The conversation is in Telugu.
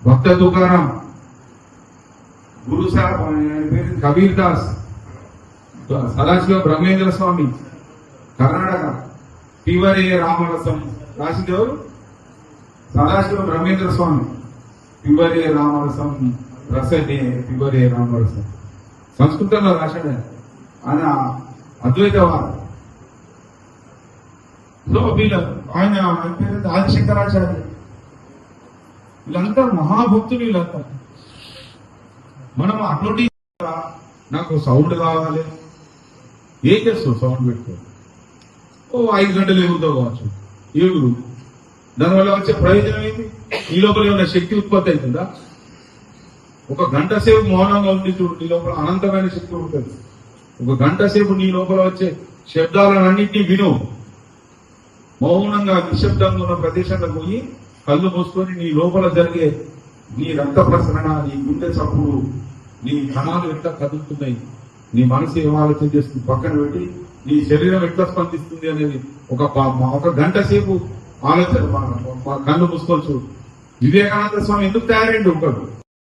భక్త తుకారాం, గురు సాహెబ్ పేరు కబీర్ దాస్, సదాశివ బ్రహ్మేంద్ర స్వామి కర్ణాటక, పివరే రామరసం రాసిందేవారు సదాశివ బ్రహ్మేంద్ర స్వామి, పివరే రామరసం రసనే పివరే రామరసం సంస్కృతంలో రాశాడు ఆయన అద్వైతవాడు. సో వీళ్ళ ఆయన పేరు ఆదిశంకరాచార్య, వీళ్ళంతా మహాభక్తులు. వీళ్ళంతా మనం అప్లోడ్ నాకు సౌండ్ కావాలి, ఏం చేస్తావు సౌండ్ పెట్టుకో, 5 గంటలు ఎగురుతావు కావచ్చు, ఎగురు. దానివల్ల వచ్చే ప్రయోజనం ఏంటి? ఈ లోపల ఏమైనా శక్తి ఉత్పత్తి అవుతుందా? 1 గంట సేపు మౌనంగా ఉండి చూడు, నీ లోపల అనంతమైన శక్తి ఉంటుంది. 1 గంట సేపు నీ లోపల వచ్చే శబ్దాలన్నింటినీ విను. మౌనంగా నిశ్శబ్దంగా ఉన్న ప్రదేశంలో పోయి కళ్ళు మూసుకొని నీ లోపల జరిగే నీ రక్త ప్రసరణ, నీ గుండె చప్పుడు, నీ కణాలు ఎట్లా కదులుతున్నాయి, నీ మనసు ఏం ఆలోచన చేస్తుంది పక్కన పెట్టి నీ శరీరం ఎట్లా స్పందిస్తుంది అనేది ఒక గంట సేపు ఆలోచన కళ్ళు మూసుకొని చూడు. వివేకానంద స్వామి ఎందుకు తయారైంది? ఒకడు